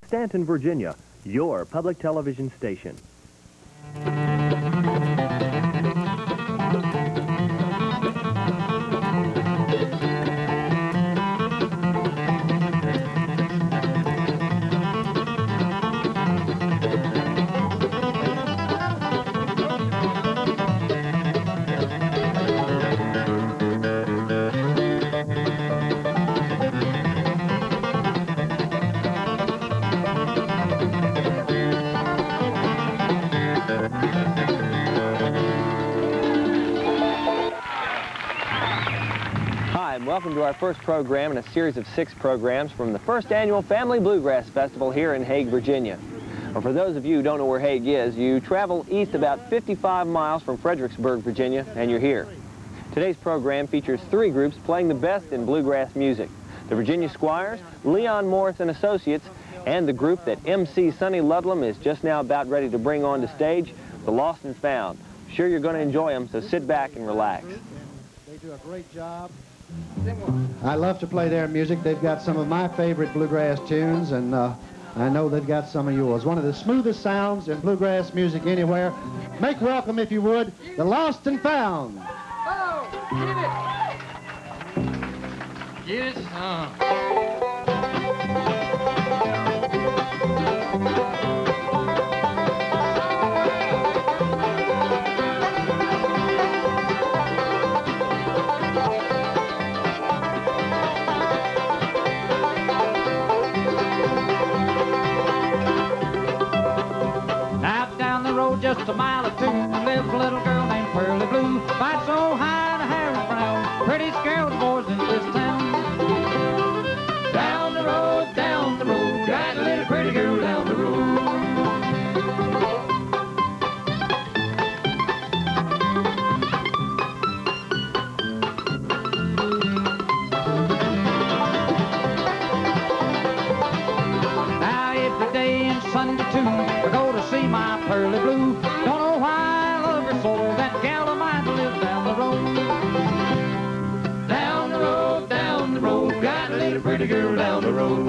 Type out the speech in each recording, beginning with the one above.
Stanton, Virginia, your public television station. Welcome to our first program in a series of 6 programs from the first annual Family Bluegrass Festival here in Hague, Virginia. Well, for those of you who don't know where Hague is, you travel east about 55 miles from Fredericksburg, Virginia, and you're here. Today's program features 3 groups playing the best in bluegrass music: the Virginia Squires, Leon Morris and Associates, and the group that MC Sonny Ludlam is just now about ready to bring on to stage, the Lost and Found. I'm sure you're going to enjoy them, so sit back and relax. They do a great job. I love to play their music. They've got some of my favorite bluegrass tunes, and I know they've got some of yours. One of the smoothest sounds in bluegrass music anywhere. Make welcome, if you would, the Lost and Found. Oh, get it. Get it. Just a mile or 2, lives a little girl named Pearly Blue. Fights so high and her hair is brown, prettiest girl boys in this town. Down the road, got a little pretty girl down the road. Now every day and Sunday too, I go to see my Pearly Blue. Don't know why I love her so. That gal of mine lives down the road. Down the road, got a little pretty girl down the road.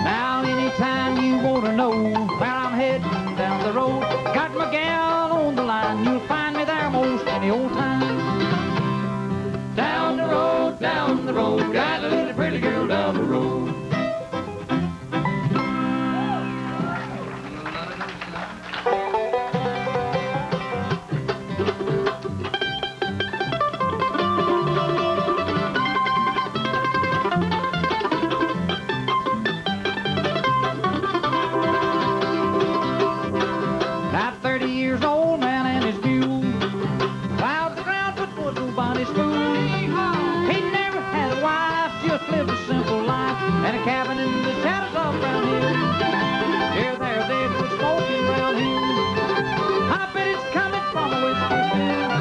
Now anytime you want to know where I'm heading down the road, got my gal on the line, you'll find me there most any old time. Down the road, got a little pretty girl down the road. Now 30 years old man and his mule plowed the ground but was nobody's fool. He never had a wife, just lived a simple life, and a cabin in the shadows of Brown Hill. Here there they were smoking Brown Hill. I bet it's coming from a whiskey still.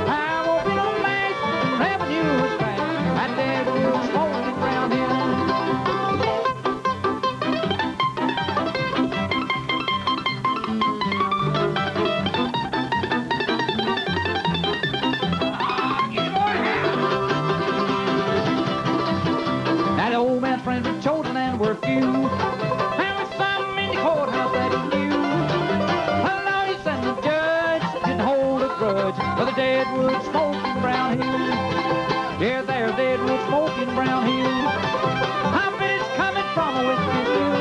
I won't be no match, revenue was fast. That dead was smoking Brown Hill. That old man's friends were chosen and were few. There was some in the courthouse that he knew. The lawyers and the judge didn't hold a grudge for the deadwood smoking Brown Hill. Here there, deadwood smoking Brown Hill. I bet it's coming from a whiskey still.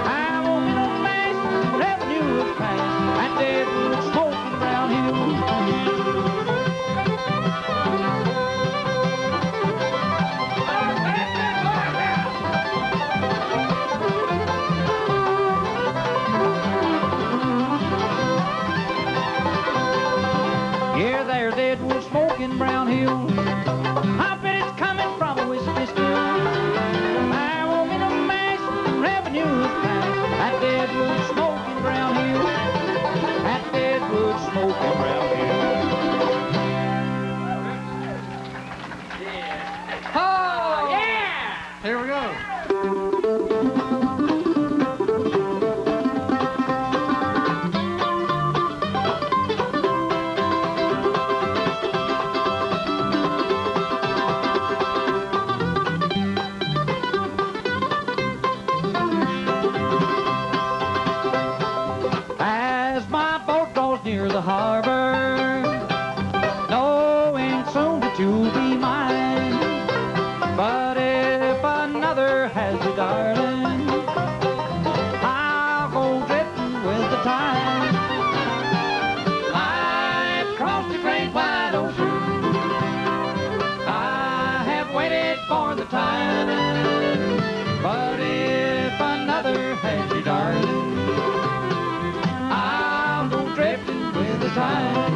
I won't be no mess, revenue is past. That deadwood smoking Brown Hill. Here there, deadwood smoking Brown Hill. I bet it's coming from a whiskey still. I won't be no mess, revenue is past. That deadwood smoking Brown Hill. That deadwood smoking Brown Hill. Oh, yeah! Here we go. waited for the time. But if another has you, darling, I'll go drifting with the tide.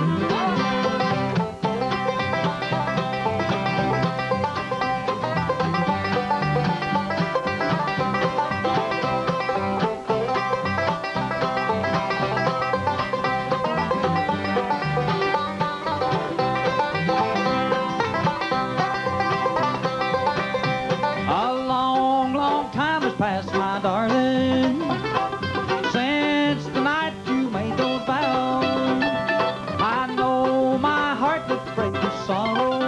Past, my darling, since the night you made those vows. I know my heart would break with sorrow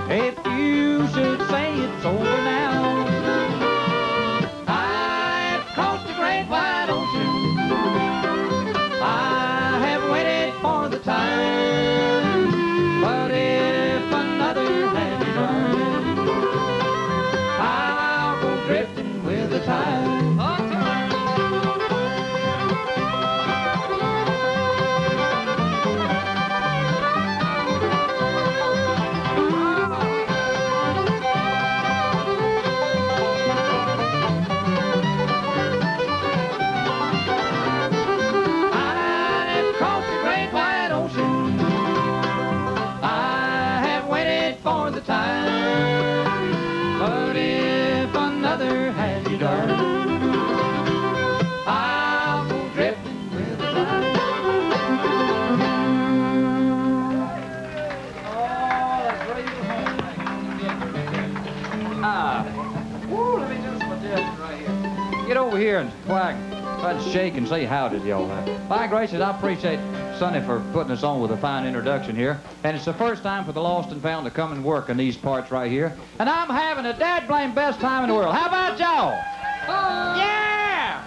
if you should say it's over now. I've crossed the great wide ocean, I have waited for the time, but if another had you, darling, I'll go drifting with the tide. I've crossed the great wide ocean, I have waited for the time, but if another has you, darling, I'll go drifting with the tide. Oh, that's real home. Let me do some adjusting right here. Get over here and try and shake and say howdy to y'all. By gracious, I appreciate Sonny for putting us on with a fine introduction here. And it's the first time for the lost and found to come and work in these parts right here. And I'm having a dad-blame best time in the world. How about y'all? Yeah!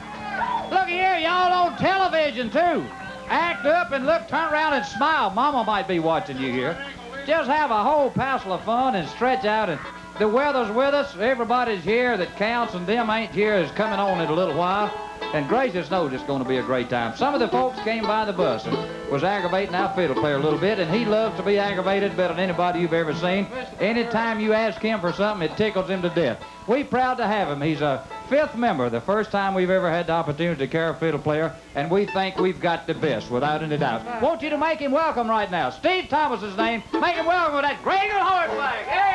Look here, y'all on television, too. Act up and look, turn around and smile. Mama might be watching you here. Just have a whole passel of fun and stretch out. And the weather's with us. Everybody's here that counts, and them ain't here is coming on in a little while. And gracious knows it's going to be a great time. Some of the folks came by the bus and was aggravating our fiddle player a little bit, and he loves to be aggravated better than anybody you've ever seen. Anytime you ask him for something, it tickles him to death. We're proud to have him. He's a 5th member, the first time we've ever had the opportunity to carry a fiddle player, and we think we've got the best, without any doubt. Want you to make him welcome right now. Steve Thomas is his name. Make him welcome with that great little horn flag. Hey!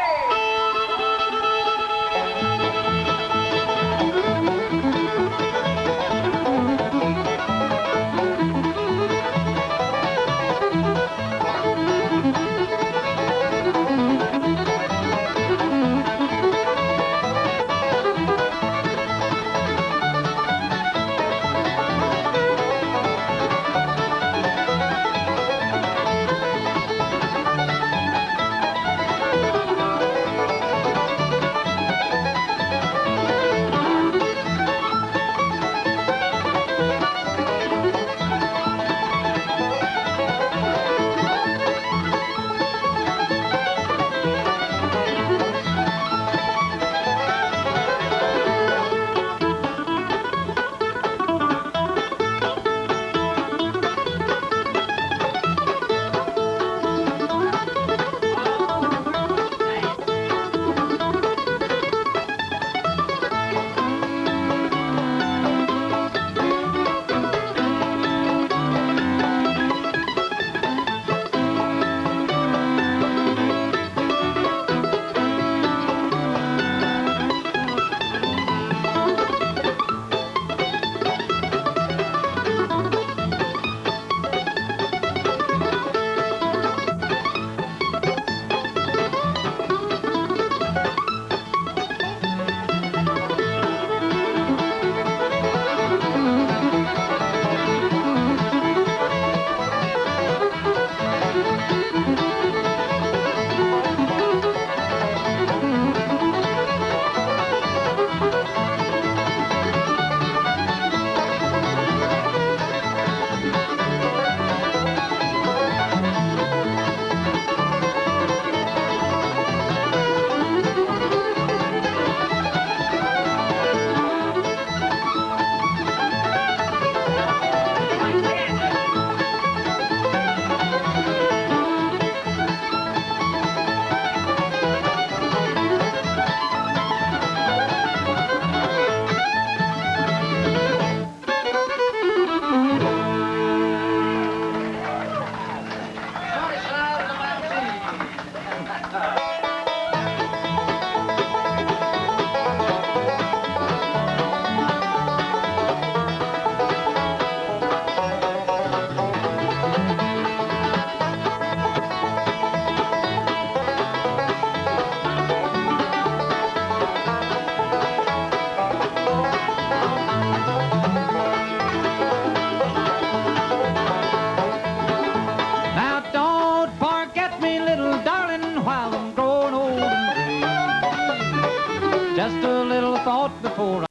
just a little thought before I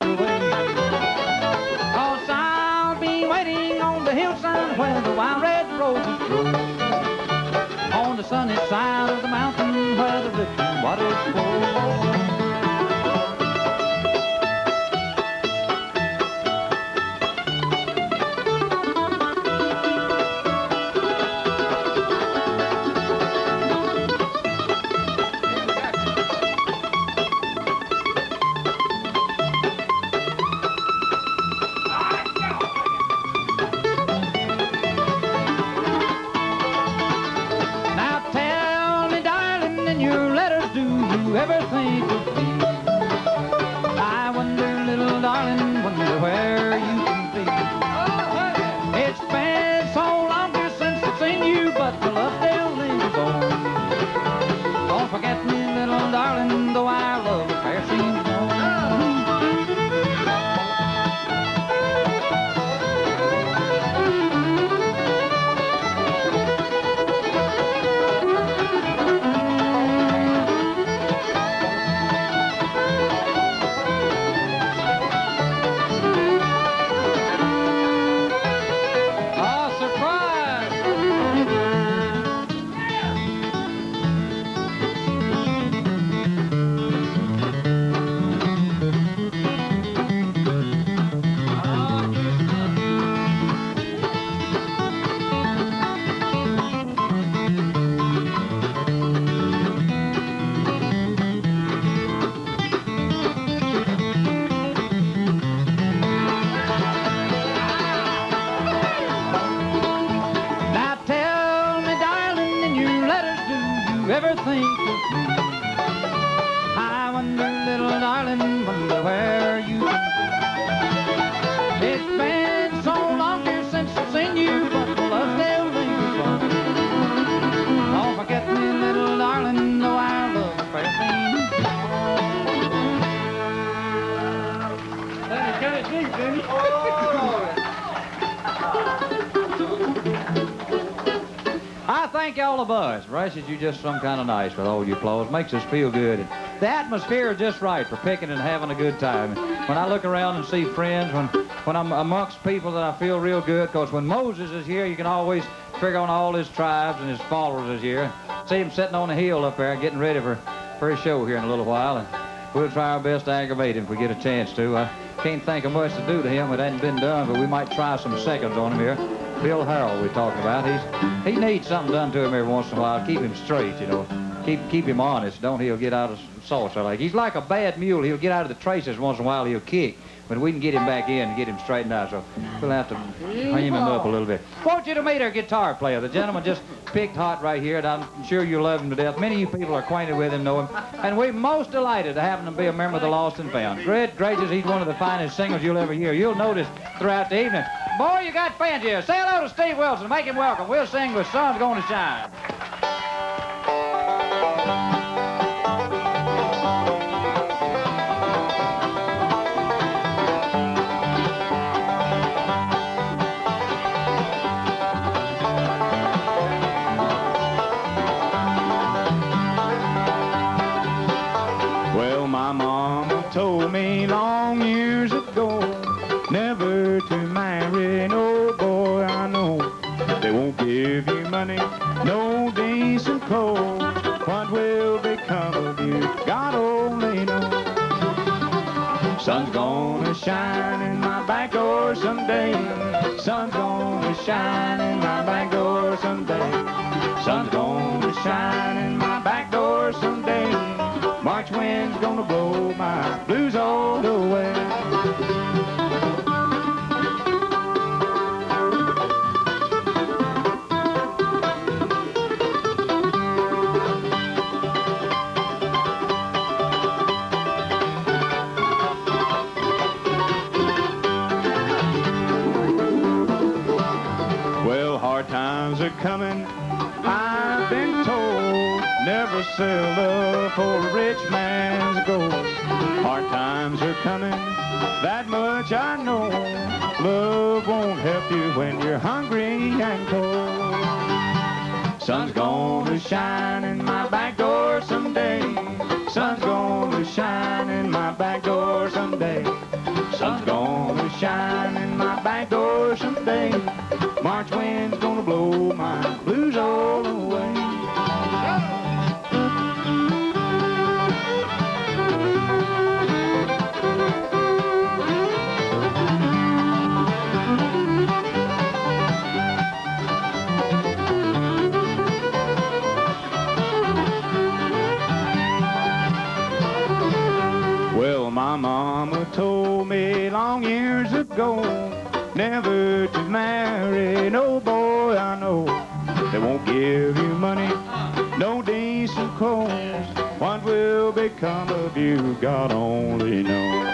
go away. 'Cause I'll be waiting on the hillside where the wild red roses grow, on the sunny side of the mountain where the rippling waters flow. Ever think of me? I wonder, little darling, wonder where you can be. It's been so long since I've seen you, but the love still lingers on. Don't forget me, little darling, though our love affair seems long. Ever think of me? I wonder, little darling, wonder where you can be. It's been so long since I've seen you, but the love still lingers on. Don't forget me, little darling, though our love affair seems long. That kind of deep, didn't he? I thank y'all a buzz. Rushes, you just some kind of nice with all your applause. Makes us feel good. And the atmosphere is just right for picking and having a good time. When I look around and see friends, when I'm amongst people that I feel real good, because when Moses is here, you can always figure on all his tribes and his followers is here. See him sitting on the hill up there getting ready for his show here in a little while. And we'll try our best to aggravate him if we get a chance to. I can't think of much to do to him. It hasn't been done, but we might try some seconds on him here. Bill Harrell we're talking about. He needs something done to him every once in a while. Keep him straight, you know. Keep him honest. Don't he'll get out of saucer like. He's like a bad mule. He'll get out of the traces once in a while. He'll kick. But we can get him back in and get him straightened out. So we'll have to him up a little bit. Want you to meet our guitar player. The gentleman just picked hot right here, and I'm sure you love him to death. Many of you people are acquainted with him, know him. And we're most delighted to have him be a member of the Lost and Found. Good gracious, he's one of the finest singers you'll ever hear. You'll notice throughout the evening. Boy, you got fans here. Say hello to Steve Wilson. Make him welcome. We'll sing with Sun's Gonna Shine. Well, my mama told me long years ago never to marry no boy I know. They won't give you money, no decent clothes. What will become of you? God only knows. Sun's gonna shine in my back door someday. Sun's gonna shine in my back door someday. Sun's gonna shine in my back door someday. March wind's gonna blow my blues all away. Well, hard times are coming, I've been told. Never sell love for a rich man's gold. Hard times are coming, that much I know. Love won't help you when you're hungry and cold. Sun's gonna shine in my back door someday. Sun's gonna shine in my back door someday. Sun's gonna shine in my back door someday. March wind's gonna blow my blues all away. Well, my mama told me long years ago never to marry no boy I know. They won't give you money, no decent clothes. What will become of you, God only knows.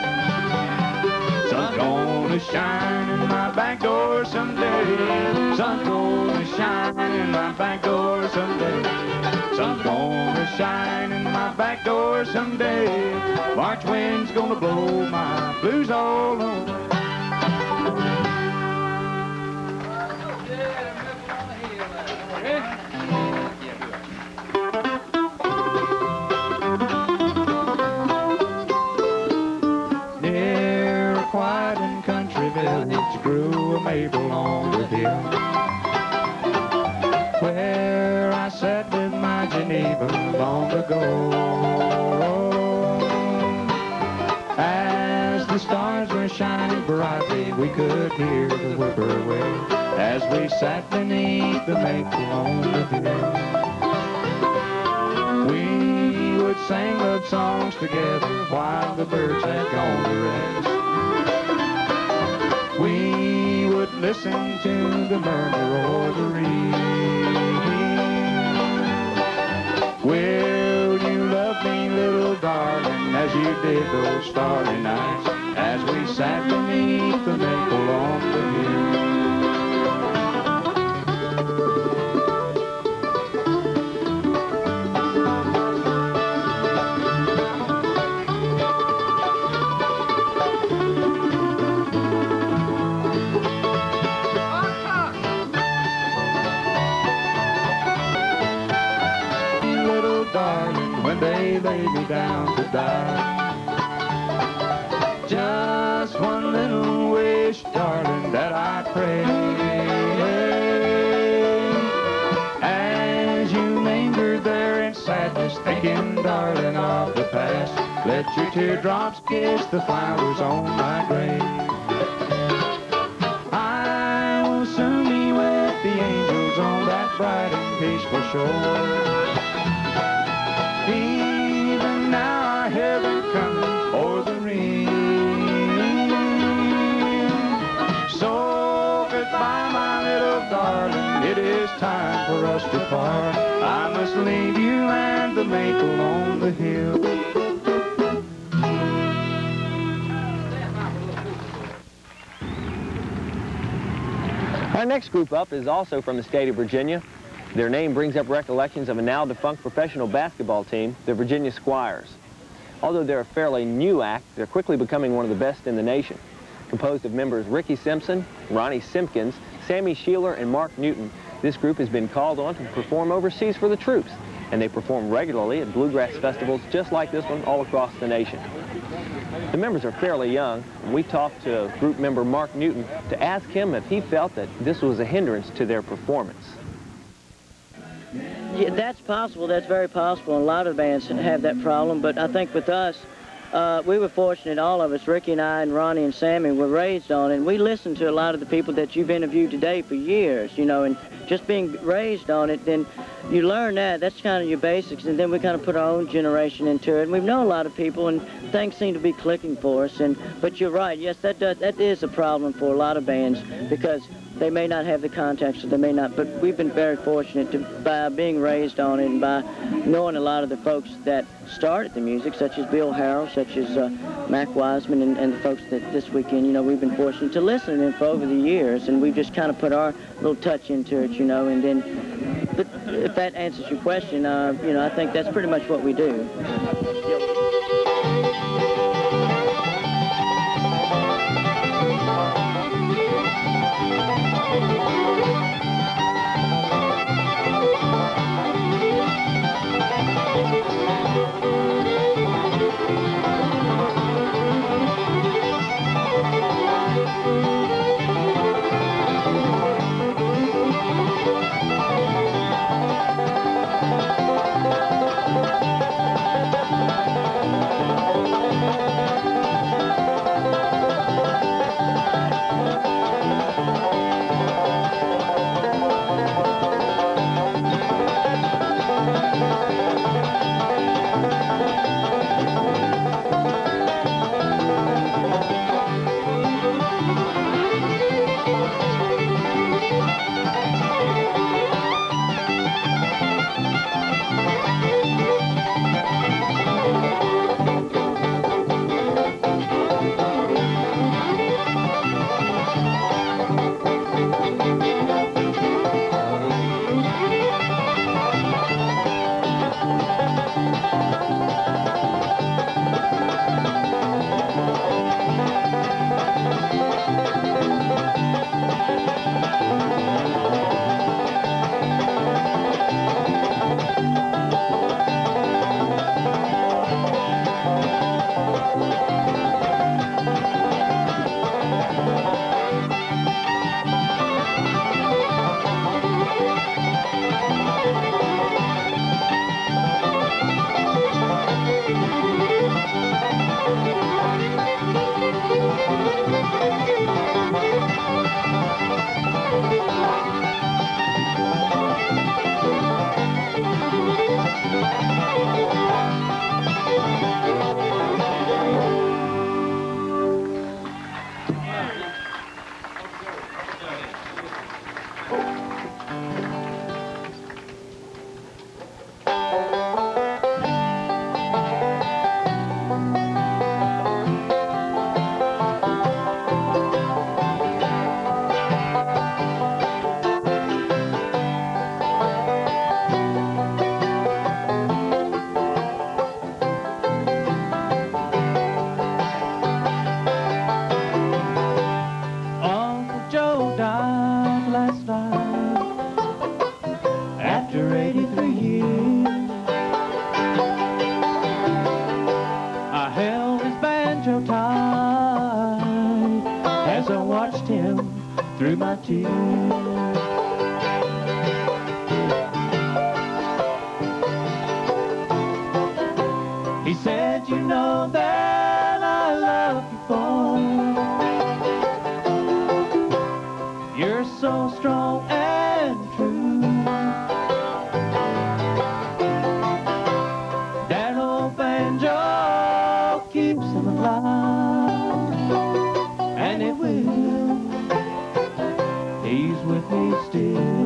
Sun's gonna shine in my back door someday. Sun's gonna shine in my back door someday. Sun's gonna shine in my back door someday. March wind's gonna blow my blues all over. Near a quiet and country village grew a maple on the hill, where I sat with my Geneva long ago. As the stars were shining brightly, we could hear the whippoorwill as we sat beneath the maple on the hill. We would sing love songs together while the birds had gone to rest. We would listen to the murmur or the reed. Will you love me, little darling, as you did those starry nights, as we sat beneath the maple on the hill? When they lay me down to die, just one little wish, darling, that I pray. As you linger there in sadness, thinking, darling, of the past, let your teardrops kiss the flowers on my grave. I will soon be with the angels on that bright and peaceful shore. Even now I heaven coming for the rain. So goodbye, my little darling, it is time for us to part. I must leave you and the maple on the hill. Our next group up is also from the state of Virginia. Their name brings up recollections of a now-defunct professional basketball team, the Virginia Squires. Although they're a fairly new act, they're quickly becoming one of the best in the nation. Composed of members Ricky Simpson, Ronnie Simpkins, Sammy Sheeler, and Mark Newton, this group has been called on to perform overseas for the troops, and they perform regularly at bluegrass festivals just like this one all across the nation. The members are fairly young, and we talked to group member Mark Newton to ask him if he felt that this was a hindrance to their performance. Yeah, that's possible. That's very possible. A lot of bands have that problem, but I think with us, we were fortunate, all of us, Ricky and I and Ronnie and Sammy, were raised on it, and we listened to a lot of the people that you've interviewed today for years, you know, and just being raised on it, then you learn that. That's kind of your basics, and then we kind of put our own generation into it, and we've known a lot of people, and things seem to be clicking for us, but you're right, yes, that is a problem for a lot of bands, because they may not have the contacts, or they may not, but we've been very fortunate by being raised on it and by knowing a lot of the folks that started the music, such as Bill Harrell, such as Mac Wiseman, and the folks that this weekend, you know, we've been fortunate to listen to them for over the years, and we've just kind of put our little touch into it, you know, and then, but if that answers your question, you know, I think that's pretty much what we do. kissed him through my tears. He said, you know that I love you, boy. You're so strong and true. That old banjo keeps him alive, and it will. He's with me still.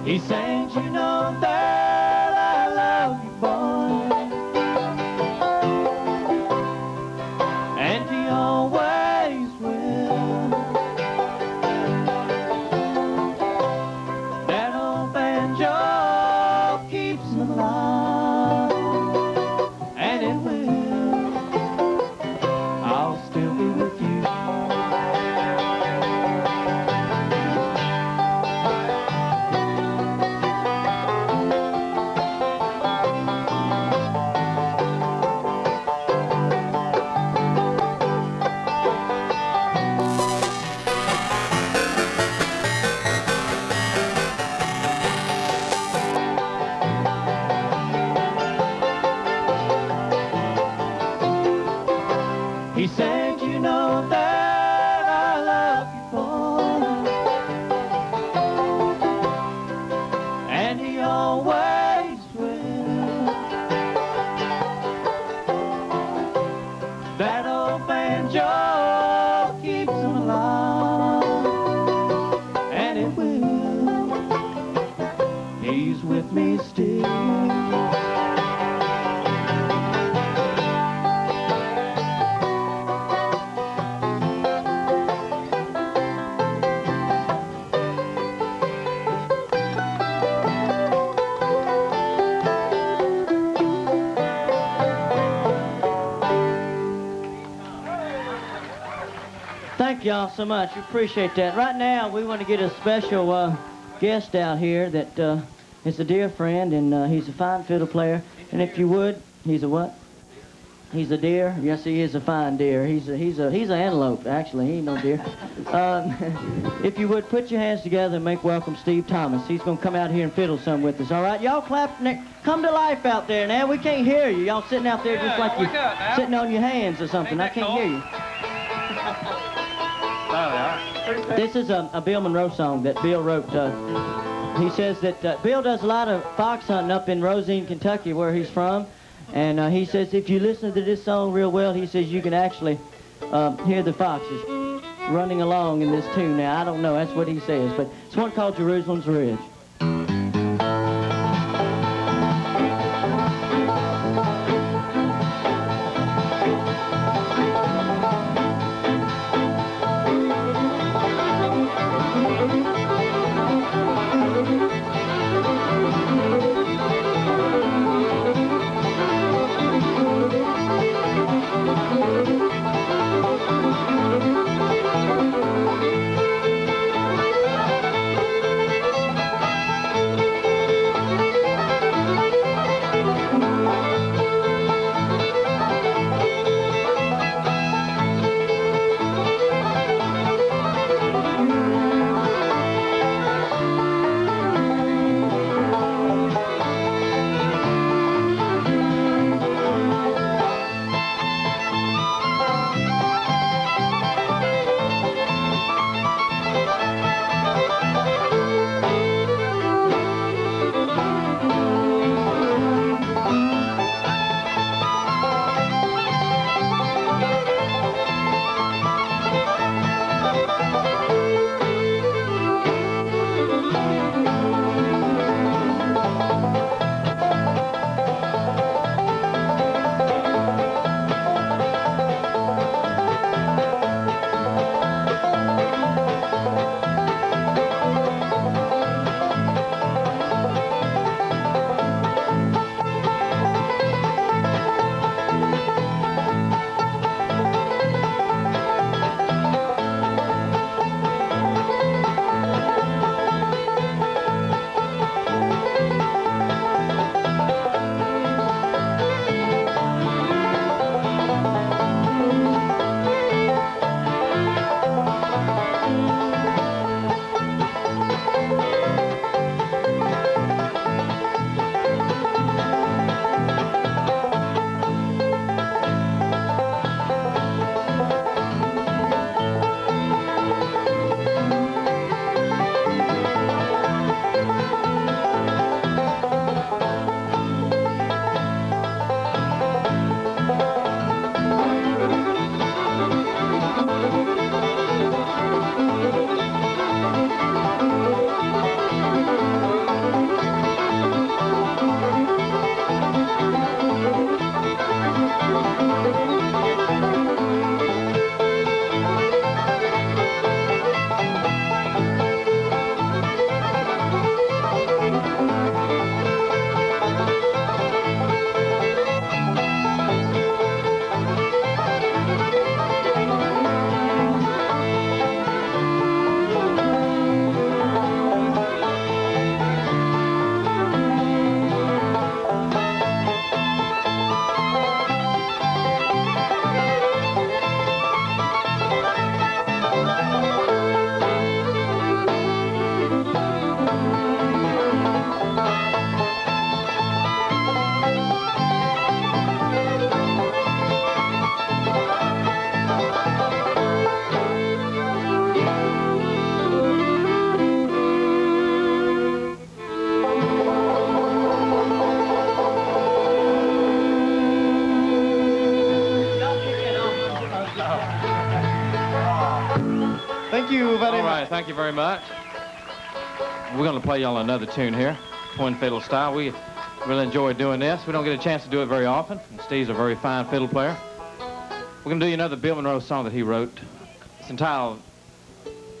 He sings, you know that I love you, boy, and he always will. That old banjo keeps him alive, and it will. I'll still be with you. He said, you know that I love you, boy, and he always will. That old banjo keeps him alive, and it will. He's with me still. Thank y'all so much. We appreciate that. Right now, we want to get a special guest out here that is a dear friend, and he's a fine fiddle player. And if you would, he's a what? He's a deer. Yes, he is a fine deer. He's an antelope. Actually, he ain't no deer. If you would, put your hands together and make welcome Steve Thomas. He's gonna come out here and fiddle some with us. All right, y'all clap. Come to life out there now. We can't hear you. Y'all sitting out there just like you sitting on your hands or something. I can't hear you. This is a Bill Monroe song that Bill wrote. He says that Bill does a lot of fox hunting up in Rosine, Kentucky, where he's from. And he says if you listen to this song real well, he says you can actually hear the foxes running along in this tune. Now, I don't know. That's what he says. But it's one called Jerusalem's Ridge. thank you very much. We're going to play y'all another tune here, twin fiddle style. We really enjoy doing this. We don't get a chance to do it very often, and Steve's a very fine fiddle player. We're going to do you another Bill Monroe song that he wrote. It's entitled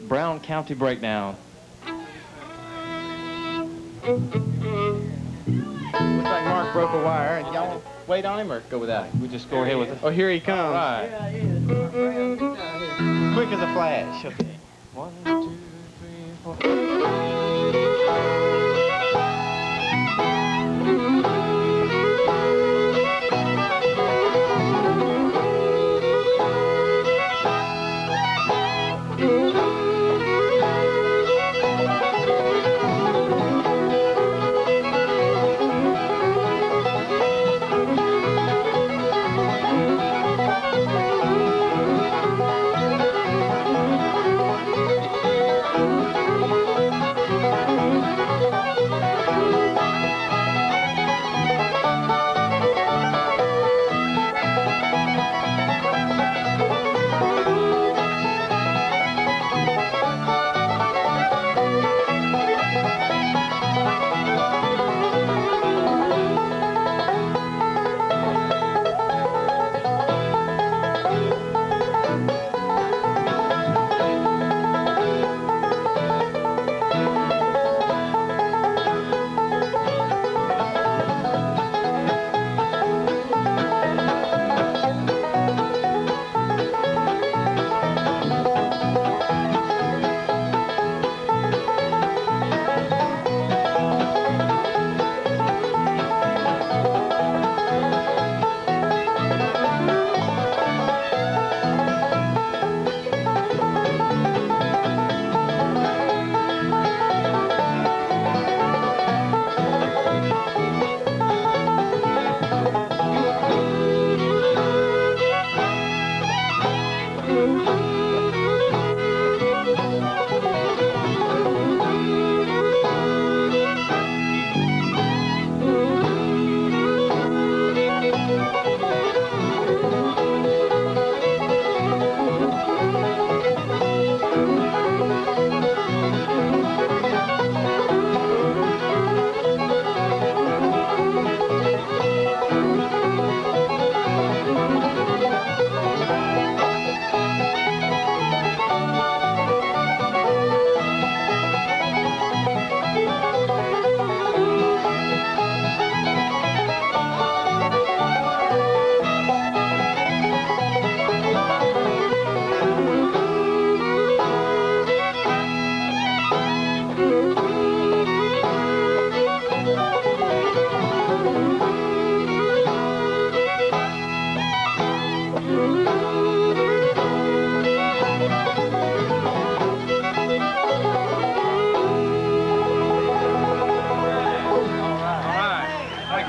Brown County Breakdown. Looks like Mark broke a wire, and y'all wait on him or go without him? We just go ahead with it. Oh, here he comes. All right. Quick as a flash. Okay. 1, 2, 3, 4.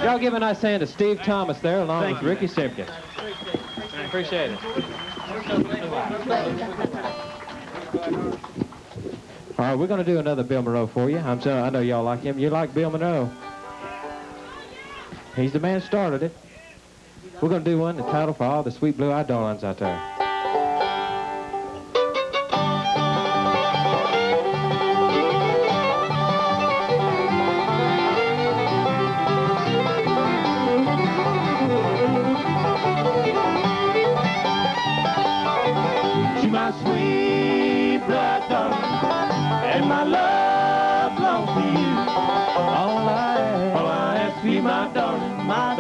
Y'all give a nice hand to Steve Thomas there, along with Ricky Simpkins. Appreciate it. All right, we're going to do another Bill Monroe for you. I know y'all like him. You like Bill Monroe. He's the man who started it. We're going to do one entitled For All the Sweet Blue-Eyed Darlings Out There.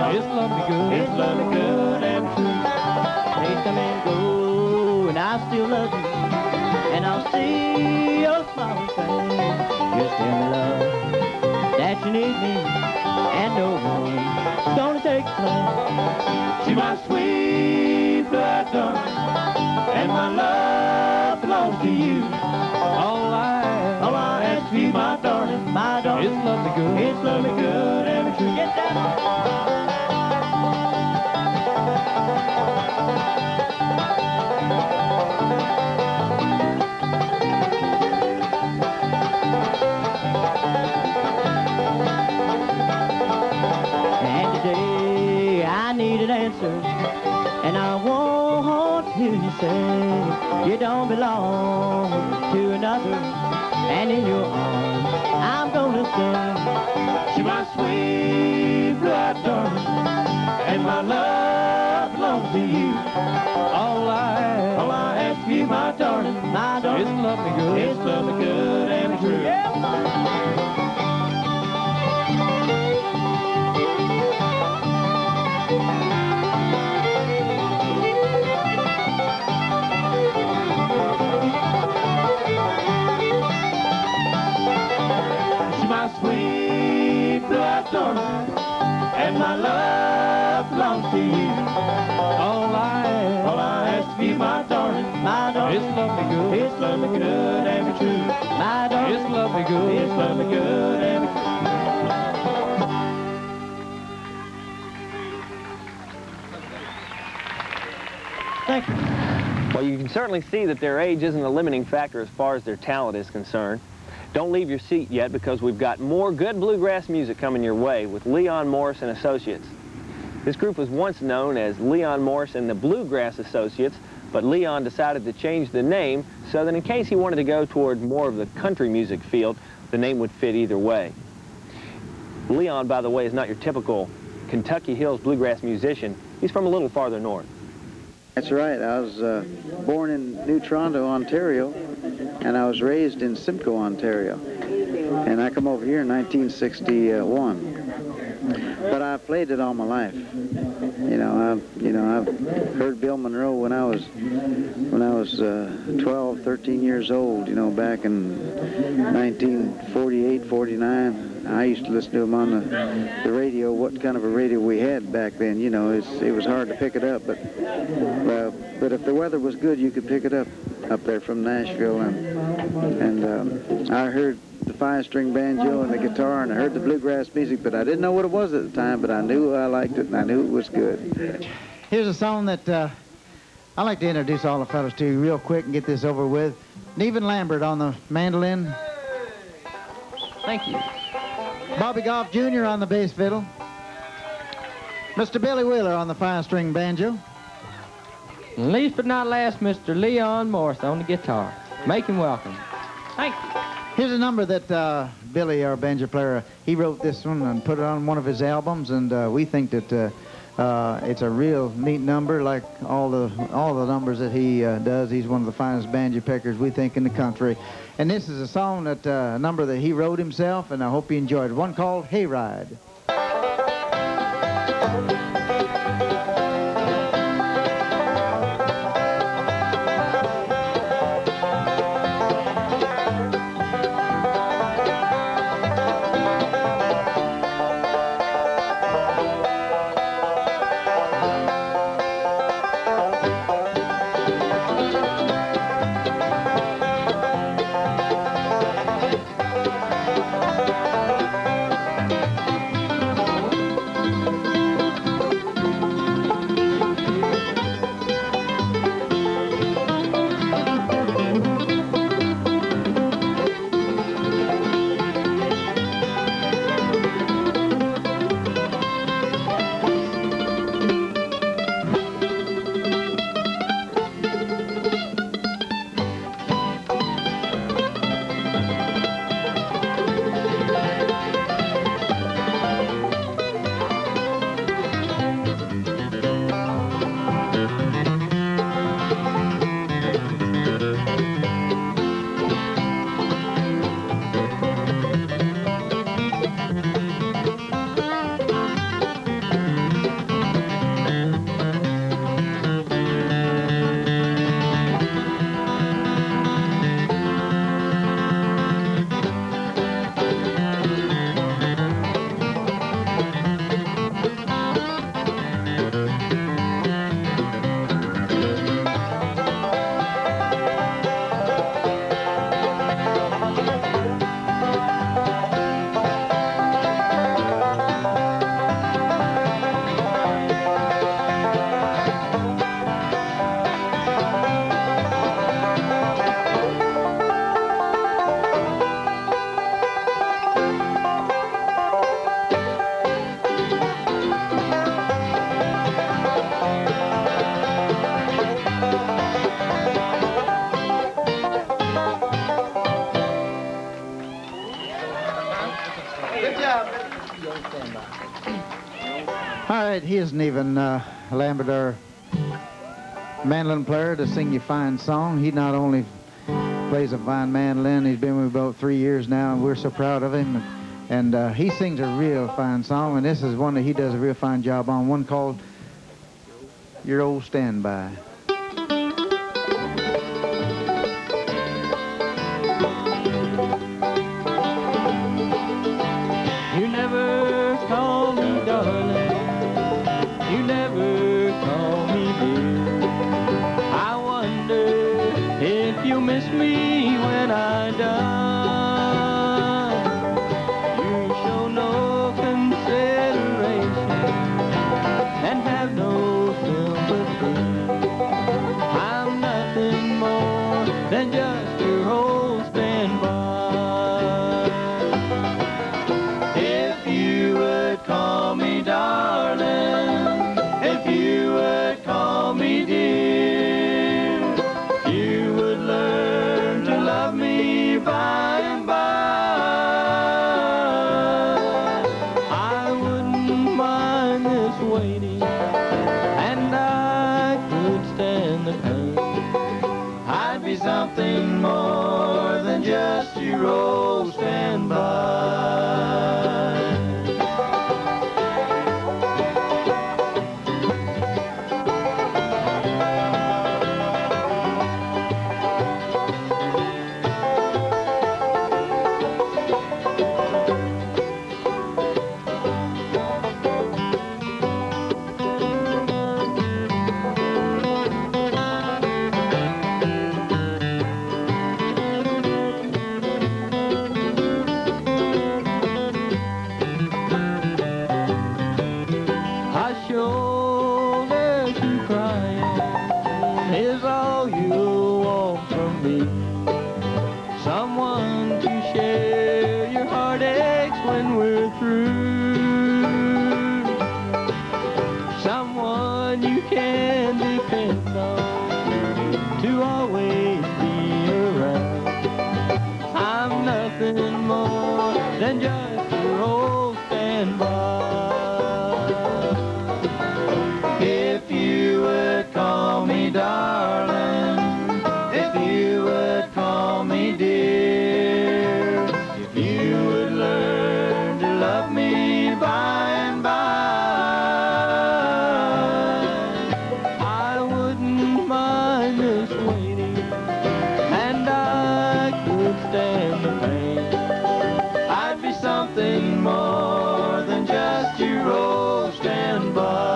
It's love me good and true. They come and go, and I still love you. And I'll see your smiling face. Just tell me, love, that you need me, and no one's gonna take place. She's my sweet blood darling, and my love belongs to you. All I ask for you, my darling, it's love me good. It's love me good and true. Get down. And I won't hear you say you don't belong to another. And in your arms, I'm gonna stay. She's my sweet blue-eyed darling, and my love belongs to you. All I ask of you, my darling, is love me good, is love me good and true. She's my sweet blue-eyed darling, and my love belongs to you. All I ask of you, my darling, is love me good, is love me good and be true. My darling, is love me good, is love me good and be true. Thank you. Well, you can certainly see that their age isn't a limiting factor as far as their talent is concerned. Don't leave your seat yet, because we've got more good bluegrass music coming your way with Leon Morris and Associates. This group was once known as Leon Morris and the Bluegrass Associates, but Leon decided to change the name so that in case he wanted to go toward more of the country music field, the name would fit either way. Leon, by the way, is not your typical Kentucky Hills bluegrass musician. He's from a little farther north. That's right. I was born in New Toronto, Ontario, and I was raised in Simcoe, Ontario. And I come over here in 1961. But I played it all my life. I've heard Bill Monroe when I was 12, 13 years old. Back in 1948, 49. I used to listen to him on the radio. What kind of a radio we had back then? It was hard to pick it up, but if the weather was good, you could pick it up there from Nashville. And I heard the 5-string banjo and the guitar, and I heard the bluegrass music, but I didn't know what it was at the time, but I knew I liked it, and I knew it was good. Here's a song that I'd like to introduce all the fellas to real quick and get this over with. Nevin Lambert on the mandolin. Thank you. Bobby Goff Jr. on the bass fiddle. Mr. Billy Wheeler on the 5-string banjo. And least but not last, Mr. Leon Morris on the guitar. Make him welcome. Thank you. Here's a number that Billy, our banjo player, he wrote this one and put it on one of his albums, and we think that it's a real neat number, like all the numbers that he does. He's one of the finest banjo pickers, we think, in the country. And this is a song that a number that he wrote himself, and I hope you enjoyed it. One called Hayride. Good job. All right, he isn't even Lambert, our mandolin player, to sing you a fine song. He not only plays a fine mandolin, he's been with me about 3 years now, and we're so proud of him. And he sings a real fine song, and this is one that he does a real fine job on, one called Your Old Standby. You never call me darling, you never call me dear. I wonder if you miss me when I die. You show no consideration and have no sympathy. I'm nothing more than just your old standby. If you would call me darling, if you would call me dear, you would learn to love me by and by. I wouldn't mind this waiting, and I could stand the pain. I'd be something more than just your old standby. A shoulder to cry on is all you'll want from me. Someone to share your heartaches when we're through. Someone you can depend on to always be around. I'm nothing more than just your old standby. If you would call me darling, if you would call me dear, if you would learn to love me by and by, I wouldn't mind this waiting, and I could stand the pain. I'd be something more than just your old standby.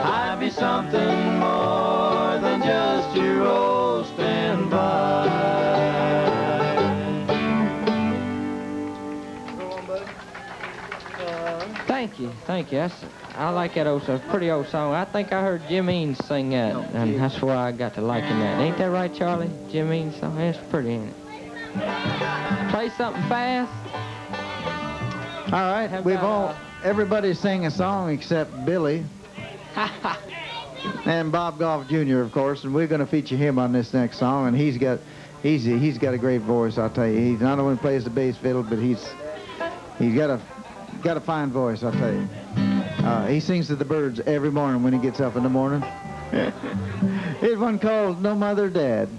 I'd be something more than just your old standby. Thank you, thank you. I like that old song. Pretty old song. I think I heard Jim Eanes sing that, and that's why I got to liking that. Ain't that right, Charlie? Jim Eanes song. That's pretty, ain't it? Play something fast. All right, everybody sang a song except Billy and Bob Goff Jr., of course, and we're going to feature him on this next song. And he's got a great voice, I'll tell you. He not only plays the bass fiddle, but he's got a fine voice, I'll tell you. He sings to the birds every morning when he gets up in the morning. Here's one called No Mother Dad.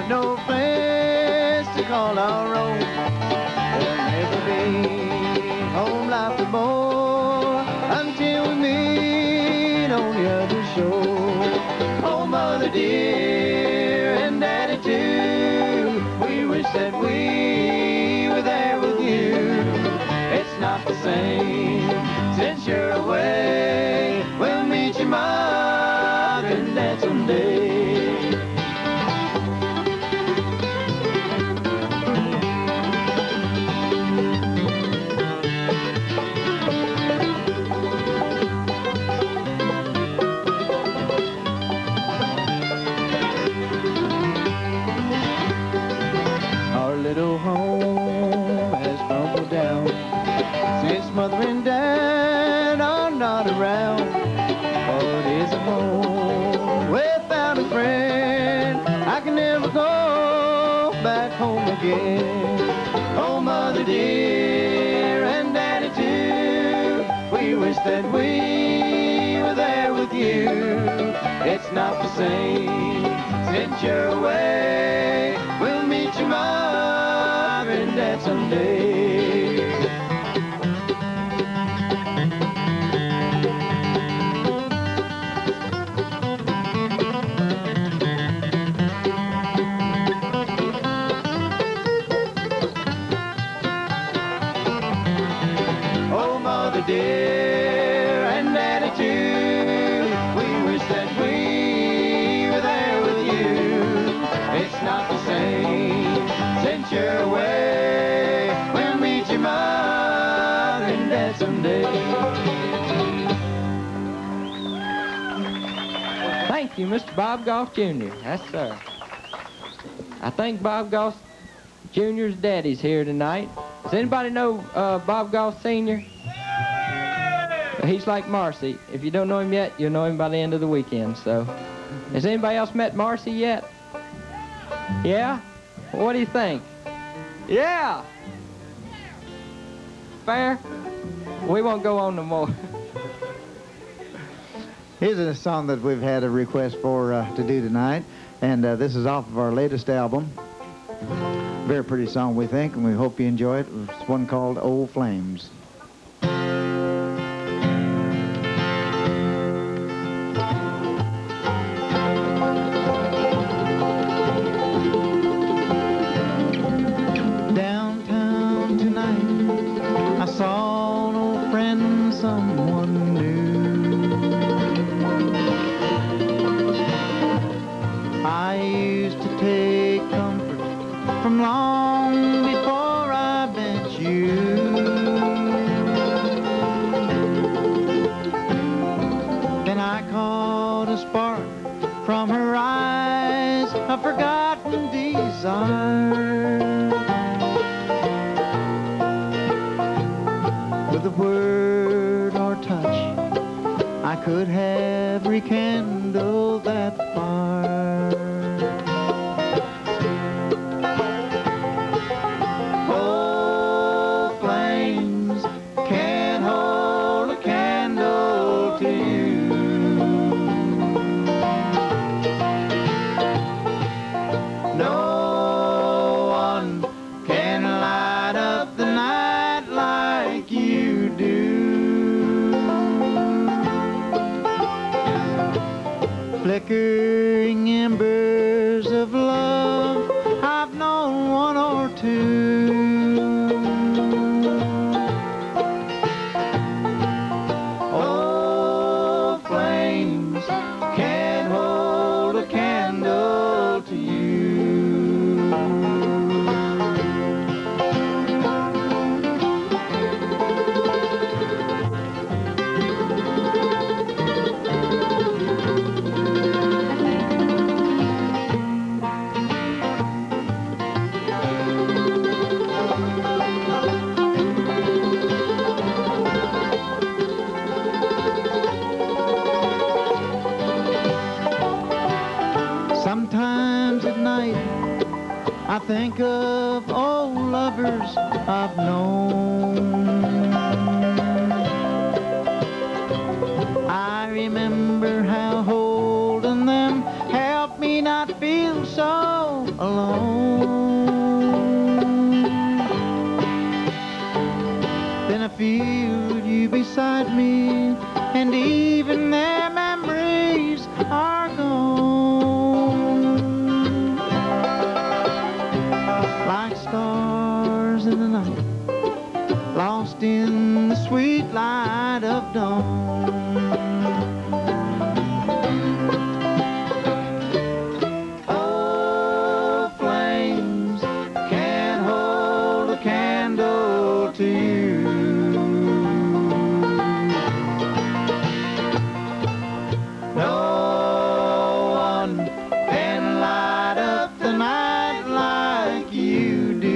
No place to call our own. There'll never be home life no more until we meet on the other shore. Oh, Mother dear, and Daddy too, we wish that we were there with you. It's not the same since you're away. We'll meet your mother and Dad someday. forget. Oh, Mother dear, and Daddy too, we wish that we were there with you. It's not the same since you're away. We'll meet your mother and Dad someday. Oh, Mother dear, and Daddy too, we wish that we were there with you. It's not the same since you're away. We'll meet your mother and Dad someday. Thank you, Mr. Bob Goff Jr. Yes, sir. I think Bob Goff Jr.'s daddy's here tonight. Does anybody know Bob Goff Sr.? He's like Marcy. If you don't know him yet, you'll know him by the end of the weekend. So, has anybody else met Marcy yet? Yeah? What do you think? Yeah! Fair? We won't go on no more. Here's a song that we've had a request for to do tonight, and this is off of our latest album. Very pretty song, we think, and we hope you enjoy it. It's one called Old Flames. Downtown tonight, I saw an old friend, someone new. I used to take comfort from long before I met you. Then I caught a spark from her eyes, a forgotten desire. With a word or touch, I could have rekindled that fire. Oh, flames can't hold a candle to you. No one can light up the night like you do. Flickering embers of love, I've known one or two. Oh, flames can't hold a candle to you. Sometimes at night I think of old lovers I've known. I remember how holding them helped me not feel so alone. Then I feel you beside me, and even their memories are gone. Like stars in the night, lost in the sweet light of dawn. Oh, flames can't hold a candle to you. No one can light up the night like you do.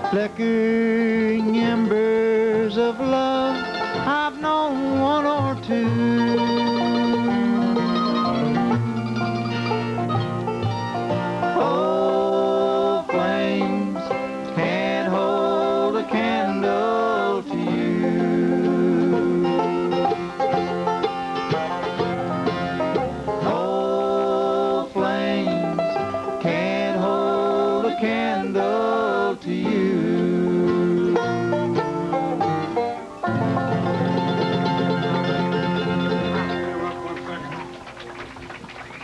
Flickering embers of love, I've known one or two.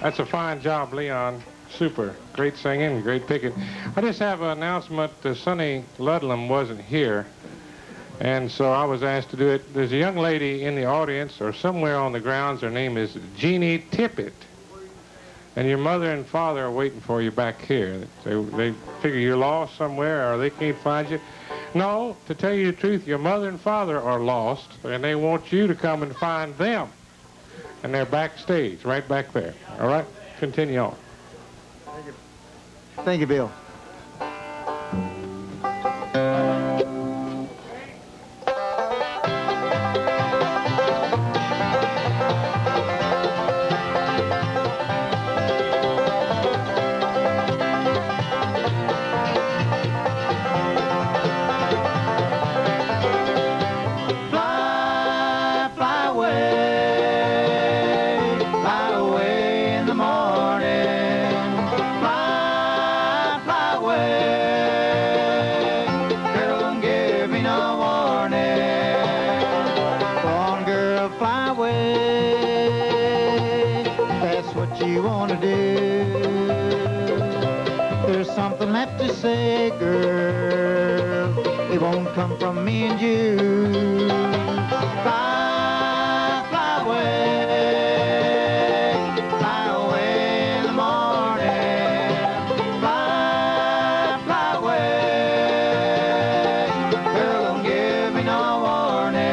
That's a fine job, Leon. Super. Great singing, great picking. I just have an announcement. Sonny Ludlam wasn't here, and so I was asked to do it. There's a young lady in the audience or somewhere on the grounds. Her name is Jeannie Tippett. And your mother and father are waiting for you back here. They figure you're lost somewhere or they can't find you. No, to tell you the truth, your mother and father are lost, and they want you to come and find them. And they're backstage, right back there. All right? Continue on. Thank you. Thank you, Bill. Say, girl, it won't come from me and you. Fly, fly away in the morning. Fly away, girl, don't give me no warning.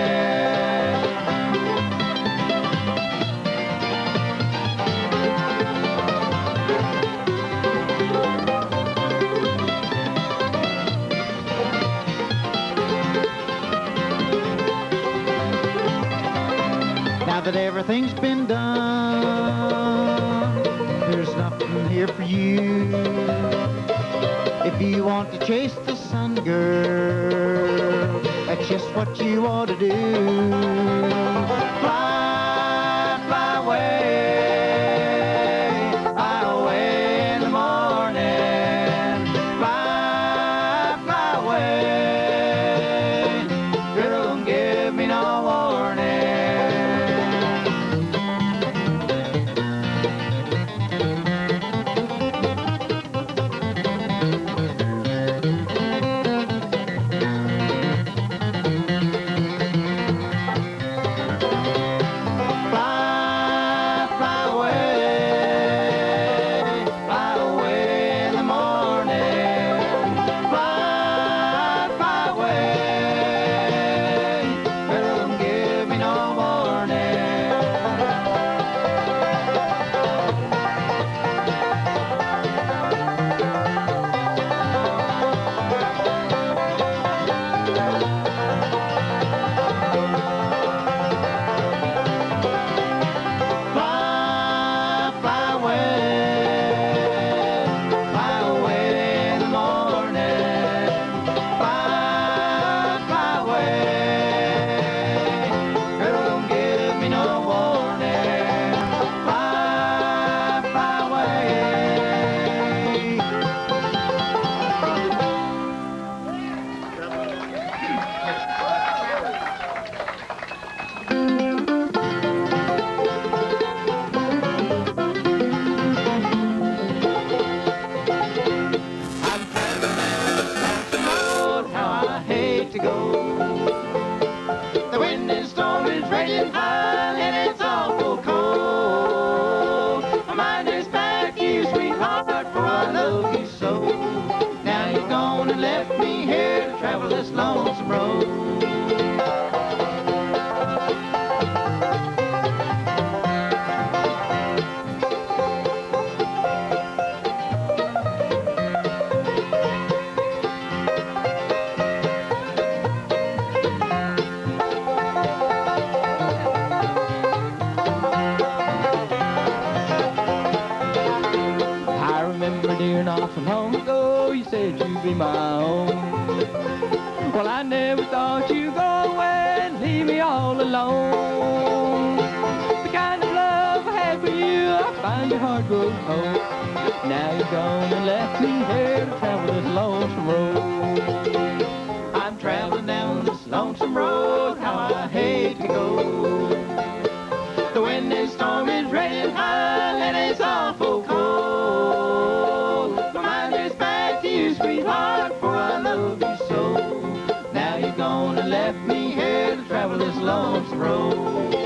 Now that everything's been done, there's nothing here for you. If you want to chase the sun, girl, that's just what you ought to do. Fly, fly away in the morning. Fly away, girl, don't give me no warning. Be my own. Well, I never thought you'd go away and leave me all alone. The kind of love I had for you, I find it hard grows cold. Now you're gone and left me here to travel this lonesome road. I'm traveling down this lonesome road, how I hate to go. The wind and storm is raging high, and it's all dear sweetheart, for I love you so. Now you're gonna left me here to travel this lonesome road.